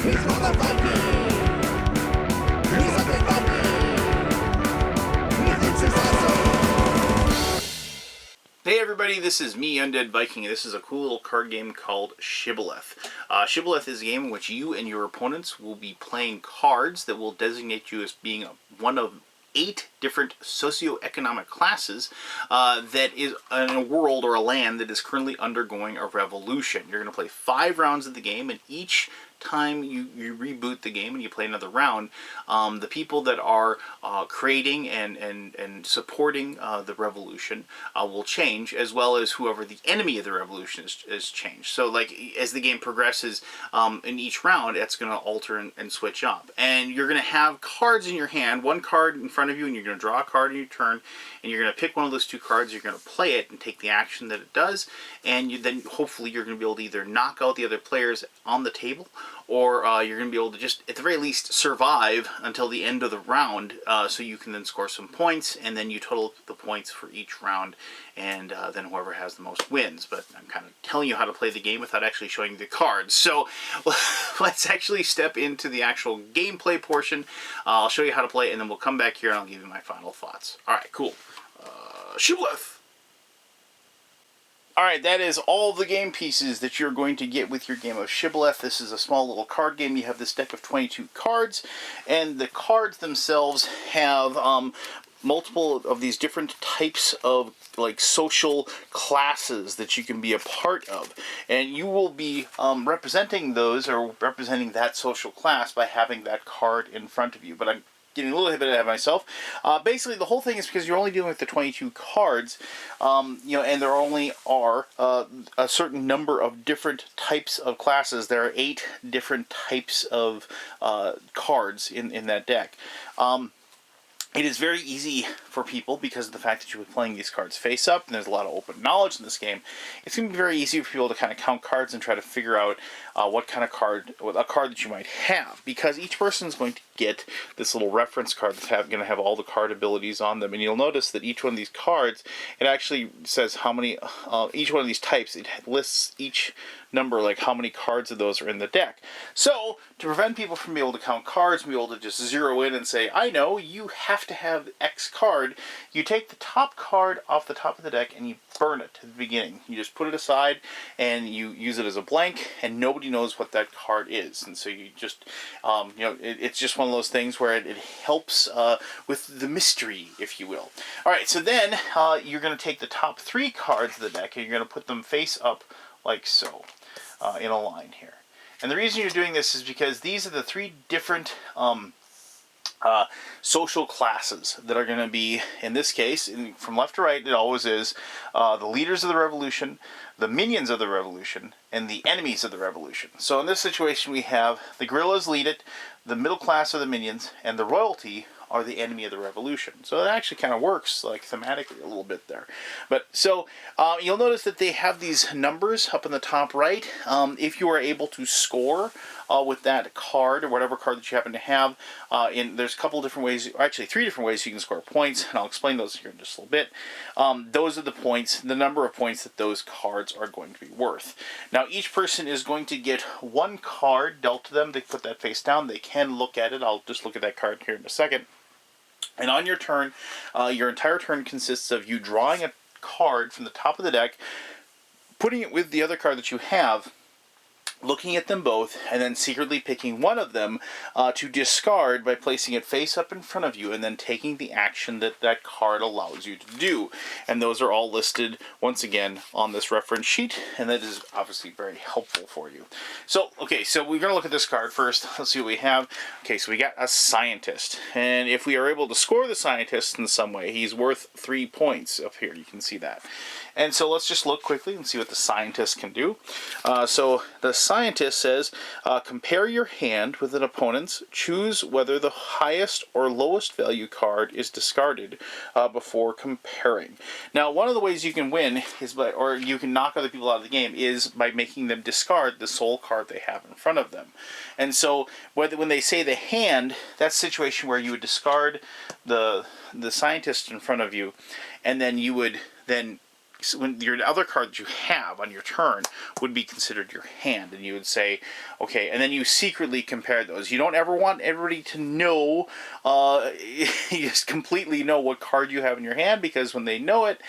Hey everybody, this is me, Undead Viking, and this is a cool little card game called Shibboleth. Shibboleth is a game in which you and your opponents will be playing cards that will designate you as being one of 8 different socioeconomic classes that is in a world or a land that is currently undergoing a revolution. You're going to play 5 rounds of the game, and each time you reboot the game and you play another round, the people that are creating and supporting the revolution will change, as well as whoever the enemy of the revolution is changed. So like as the game progresses in each round, it's going to alter and switch up. And you're going to have cards in your hand, one card in front of you, and you're going to draw a card on your turn, and you're going to pick one of those 2 cards, you're going to play it and take the action that it does, and then hopefully you're going to be able to either knock out the other players on the table, or you're going to be able to just, at the very least, survive until the end of the round, so you can then score some points, and then you total the points for each round, and then whoever has the most wins. But I'm kind of telling you how to play the game without actually showing you the cards. So let's actually step into the actual gameplay portion. I'll show you how to play, and then we'll come back here and I'll give you my final thoughts. Alright, cool. Shibboleth! Alright, that is all the game pieces that you're going to get with your game of Shibboleth. This is a small little card game. You have this deck of 22 cards, and the cards themselves have multiple of these different types of like social classes that you can be a part of, and you will be representing those, or representing that social class, by having that card in front of you. But I'm getting a little bit ahead of myself. Basically, the whole thing is because you're only dealing with the 22 cards, and there only are a certain number of different types of classes. There are 8 different types of cards in that deck. It is very easy for people, because of the fact that you'll be playing these cards face up, and there's a lot of open knowledge in this game. It's going to be very easy for people to kind of count cards and try to figure out what kind of card, a card that you might have, because each person is going to get this little reference card that's going to have all the card abilities on them. And you'll notice that each one of these cards, it actually says how many, each one of these types, it lists each number, like how many cards of those are in the deck. So to prevent people from being able to count cards and be able to just zero in and say, I know, you have to have X card, you take the top card off the top of the deck and you burn it at the beginning. You just put it aside and you use it as a blank, and nobody knows what that card is. And so you just, it's just one of those things where it helps with the mystery, if you will. Alright, so then you're going to take the top 3 cards of the deck and you're going to put them face up like so, in a line here. And the reason you're doing this is because these are the 3 different social classes that are going to be, in this case, from left to right, it always is, the leaders of the revolution, the minions of the revolution, and the enemies of the revolution. So in this situation we have the guerrillas lead it, the middle class are the minions, and the royalty are the enemy of the revolution. So it actually kind of works like thematically a little bit there. But so you'll notice that they have these numbers up in the top right. If you are able to score with that card, or whatever card that you happen to have, there's a couple different ways, actually 3 different ways you can score points, and I'll explain those here in just a little bit. Those are the points, the number of points that those cards are going to be worth. Now each person is going to get 1 card dealt to them. They put that face down, they can look at it. I'll just look at that card here in a second. And on your turn, your entire turn consists of you drawing a card from the top of the deck, putting it with the other card that you have, looking at them both, and then secretly picking one of them to discard by placing it face up in front of you, and then taking the action that that card allows you to do. And those are all listed, once again, on this reference sheet, and that is obviously very helpful for you. So, okay, so we're going to look at this card first. Let's see what we have. Okay, so we got a scientist, and if we are able to score the scientist in some way, he's worth 3 points up here. You can see that. And so let's just look quickly and see what the scientist can do. So the scientist says, compare your hand with an opponent's, choose whether the highest or lowest value card is discarded before comparing. Now, one of the ways you can win is by, or you can knock other people out of the game, is by making them discard the sole card they have in front of them. And so when they say the hand, that's a situation where you would discard the scientist in front of you, and then you would then when your other card that you have on your turn would be considered your hand, and you would say, okay, and then you secretly compare those. You don't ever want everybody to know, you just completely know what card you have in your hand, because when they know it,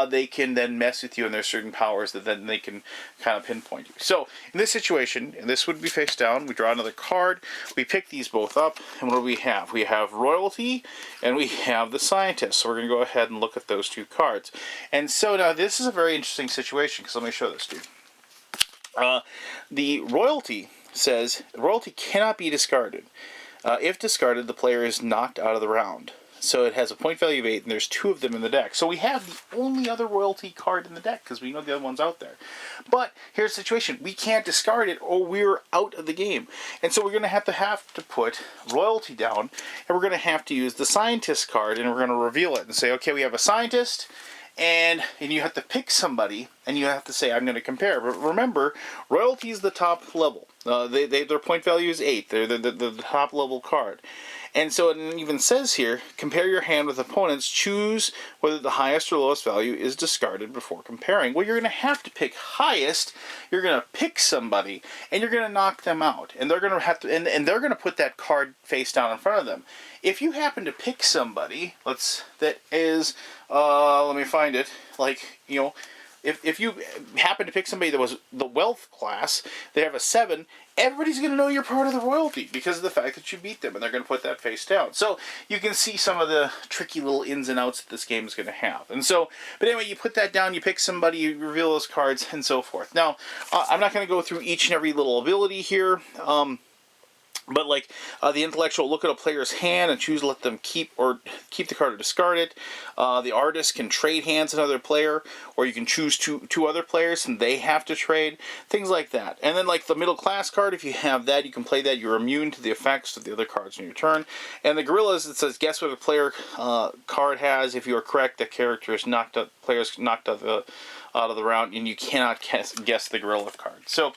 they can then mess with you, and there's certain powers that then they can kind of pinpoint you. So in this situation, and this would be face down, we draw another card, we pick these both up, and what do we have? We have royalty, and we have the scientist. So we're going to go ahead and look at those two cards. And so now this is a very interesting situation, because let me show this to you. The royalty says royalty cannot be discarded. If discarded, the player is knocked out of the round. So it has a point value of 8, and there's 2 of them in the deck. So we have the only other royalty card in the deck, because we know the other one's out there. But here's the situation. We can't discard it, or we're out of the game. And so we're going to have to put royalty down, and we're going to have to use the scientist card, and we're going to reveal it and say, okay, we have a scientist, and you have to pick somebody, and you have to say, I'm going to compare. But remember, royalty is the top level. Their point value is 8. They're the top level card. And so it even says here, compare your hand with opponents, choose whether the highest or lowest value is discarded before comparing. Well, you're going to have to pick highest, you're going to pick somebody, and you're going to knock them out. And they're going to have to, and they're going to put that card face down in front of them. If you happen to pick somebody, that is, let me find it, like, you know, if you happen to pick somebody that was the wealth class, they have a 7, everybody's going to know you're part of the royalty because of the fact that you beat them, and they're going to put that face down. So you can see some of the tricky little ins and outs that this game is going to have. And so, but anyway, you put that down, you pick somebody, you reveal those cards, and so forth. Now, I'm not going to go through each and every little ability here. But like the intellectual, look at a player's hand and choose to let them keep the card or discard it. The artist can trade hands with another player, or you can choose two other players and they have to trade. Things like that. And then like the middle class card, if you have that, you can play that. You're immune to the effects of the other cards on your turn. And the gorillas, it says guess what a player card has. If you are correct, the character is knocked out. Players knocked out of the round, and you cannot guess the gorilla card. So,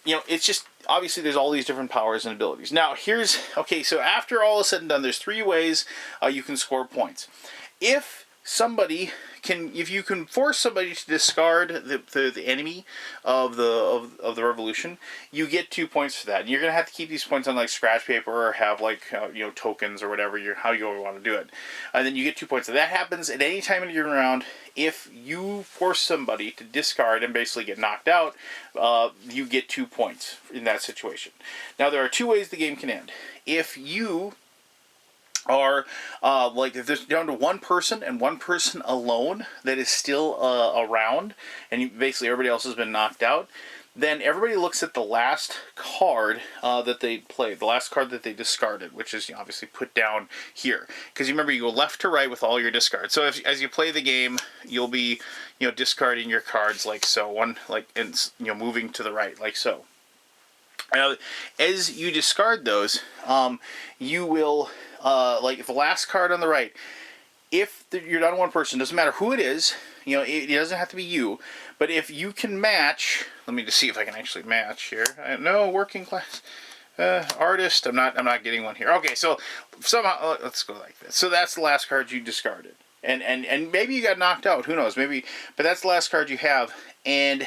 you know, it's just, obviously there's all these different powers and abilities. Now, okay, so after all is said and done, there's 3 ways you can score points. If you can force somebody to discard the enemy of the revolution, you get 2 points for that. And you're going to have to keep these points on like scratch paper or have like tokens or whatever how you want to do it. And then you get 2 points. So that happens at any time in your round. If you force somebody to discard and basically get knocked out, you get 2 points in that situation. Now there are 2 ways the game can end. If you are if there's down to 1 person and 1 person alone that is still around, and basically everybody else has been knocked out, then everybody looks at the last card that they played, the last card that they discarded, which is obviously put down here. Because you remember, you go left to right with all your discards. So as you play the game, you'll be discarding your cards like so, moving to the right like so. As you discard those, you will if the last card on the right, if you're down to 1 person, doesn't matter who it is, it doesn't have to be you, but if you can match, let me just see if I can actually match here. No, working class, artist, I'm not getting one here. Okay, so somehow, let's go like this. So that's the last card you discarded. And maybe you got knocked out, who knows, maybe, but that's the last card you have, and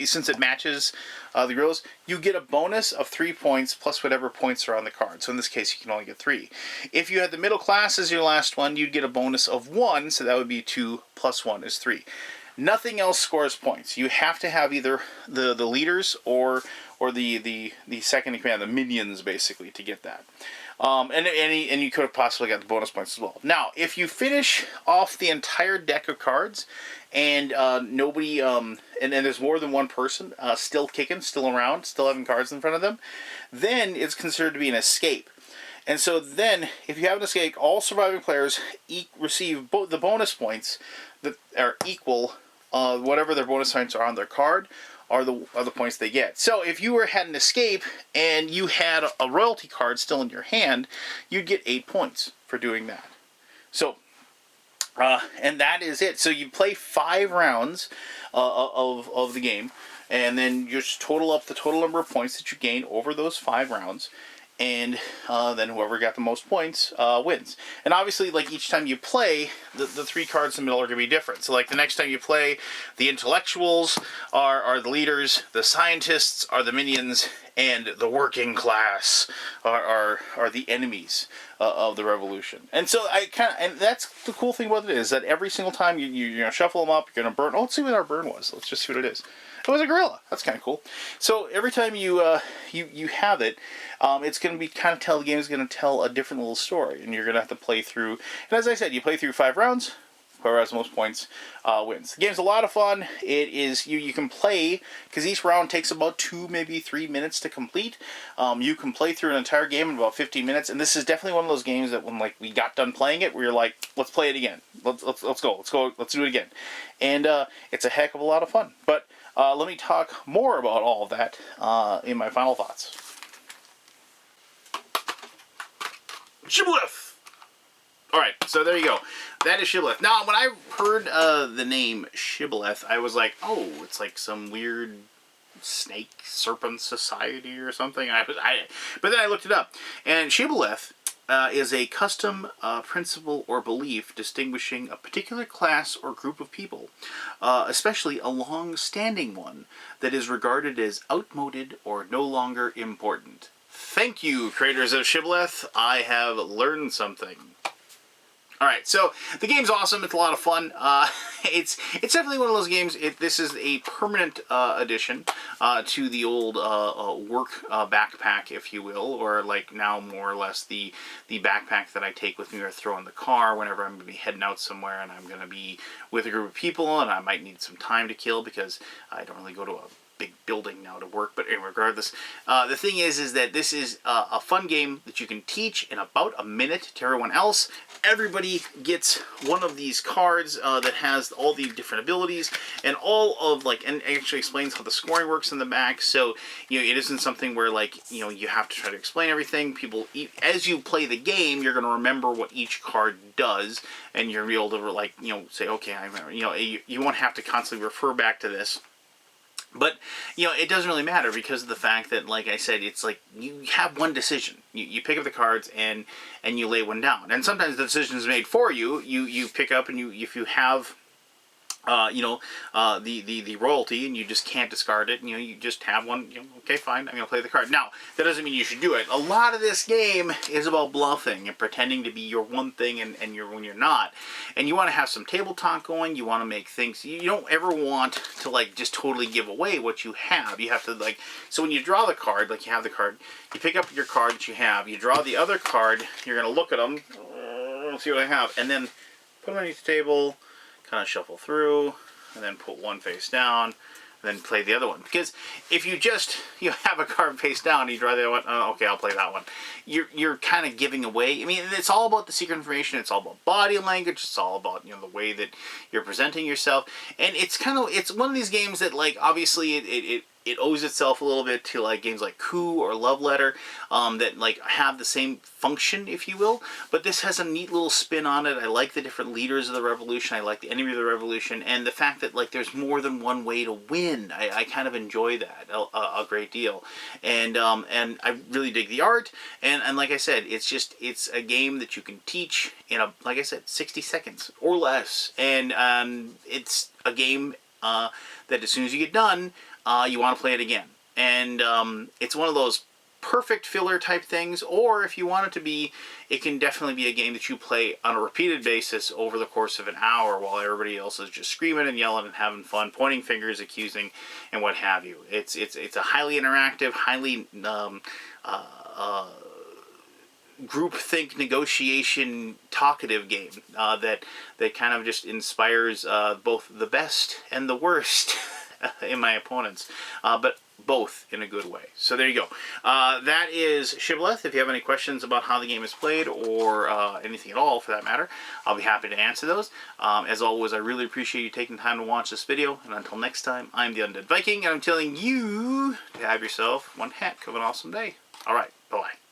since it matches the gorillas, you get a bonus of 3 points plus whatever points are on the card. So in this case, you can only get 3. If you had the middle class as your last one, you'd get a bonus of 1, so that would be 2 plus 1 is 3. Nothing else scores points. You have to have either the leaders or the second in command, the minions, basically, to get that. And you could have possibly got the bonus points as well. Now, if you finish off the entire deck of cards, and nobody, and there's more than 1 person still kicking, still around, still having cards in front of them, then it's considered to be an escape. And so then, if you have an escape, all surviving players receive the bonus points that are equal, whatever their bonus points are on their card, are the points they get. So if you had an escape and you had a royalty card still in your hand, you'd get 8 points for doing that. So, and that is it. So you play 5 rounds of the game, and then you just total up the total number of points that you gain over those 5 rounds. and then whoever got the most points wins. And obviously, like, each time you play, the 3 cards in the middle are going to be different. So, like, the next time you play, the intellectuals are the leaders, the scientists are the minions, and the working class are the enemies of the revolution. And so and that's the cool thing about it, is that every single time you're going to shuffle them up, you're going to burn. Oh, let's see what our burn was. Let's just see what it is. It was a gorilla. That's kind of cool. So every time you have it, it's going to be the game is going to tell a different little story, and you're going to have to play through. And as I said, you play through 5 rounds. Whoever has the most points wins. The game's a lot of fun. It is you can play, because each round takes about 2, maybe 3 minutes to complete. You can play through an entire game in about 15 minutes, and this is definitely one of those games that when we got done playing it, we were like, let's play it again. Let's go, let's do it again. And it's a heck of a lot of fun. But let me talk more about all of that in my final thoughts. Shibboleth! Alright, so there you go. That is Shibboleth. Now, when I heard the name Shibboleth, I was like, oh, it's like some weird snake serpent society or something. But then I looked it up. And Shibboleth is a custom, principle, or belief distinguishing a particular class or group of people, especially a long-standing one that is regarded as outmoded or no longer important. Thank you, creators of Shibboleth. I have learned something. Alright, so the game's awesome. It's a lot of fun. It's definitely one of those games. This is a permanent addition to the old work backpack, if you will, or like now more or less the backpack that I take with me or throw in the car whenever I'm going to be heading out somewhere and I'm going to be with a group of people and I might need some time to kill because I don't really go to a big building now to work. But regardless, the thing is that this is a fun game that you can teach in about a minute to everyone else. Everybody gets one of these cards that has all the different abilities and all of and it actually explains how the scoring works in the back. So it isn't something where you have to try to explain everything. As you play the game, you're going to remember what each card does, and you're able to say, okay, you won't have to constantly refer back to this. But, it doesn't really matter because of the fact that, like I said, it's like you have one decision. You pick up the cards and you lay one down. And sometimes the decision is made for you. You pick up and if you have the royalty and you just can't discard it, and you just have one, okay, fine, I'm going to play the card. Now, that doesn't mean you should do it. A lot of this game is about bluffing and pretending to be your one thing and when you're not. And you want to have some table talk going, you want to make things, you don't ever want to just totally give away what you have. You have to so when you draw the card, you have the card, you pick up your card that you have, you draw the other card, you're going to look at them, see what I have, and then put them underneath the table, kind of shuffle through, and then put one face down, and then play the other one. Because if you just have a card face down, and you draw the other one, okay, I'll play that one. You're kind of giving away. I mean, it's all about the secret information. It's all about body language. It's all about the way that you're presenting yourself. And it's one of these games that obviously it owes itself a little bit to games like Coup or Love Letter that have the same function, if you will. But this has a neat little spin on it. I like the different leaders of the revolution. I like the enemy of the revolution, and the fact that there's more than one way to win. I kind of enjoy that a great deal, and I really dig the art. And like I said, it's a game that you can teach in 60 seconds or less, and it's a game that as soon as you get done, you want to play it again. And it's one of those perfect filler type things, or if you want it to be, it can definitely be a game that you play on a repeated basis over the course of an hour while everybody else is just screaming and yelling and having fun, pointing fingers, accusing, and what have you. It's a highly interactive, highly groupthink negotiation talkative game that kind of just inspires both the best and the worst in my opponents, but both in a good way. So there you go. That is Shibboleth. If you have any questions about how the game is played or anything at all for that matter, I'll be happy to answer those. As always, I really appreciate you taking the time to watch this video, and until next time, I'm the Undead Viking, and I'm telling you to have yourself one heck of an awesome day. Alright, bye-bye.